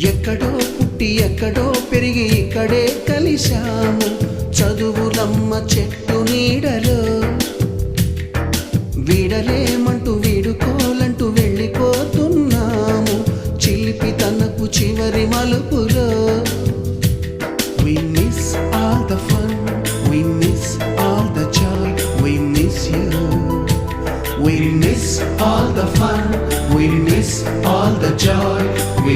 ఎక్కడో పుట్టి ఎక్కడో పెరిగి ఇక్కడే కలిశాము చదువులమ్మ చెట్టు నీడలో వీడలేమంటూ వీడుకోలంటూ వెళ్ళిపోతున్నాము చిలిపి తనకు చివరి మలుపులో. We miss all the fun, we miss all the joy, we miss you. We miss all the fun, we miss all the joy, we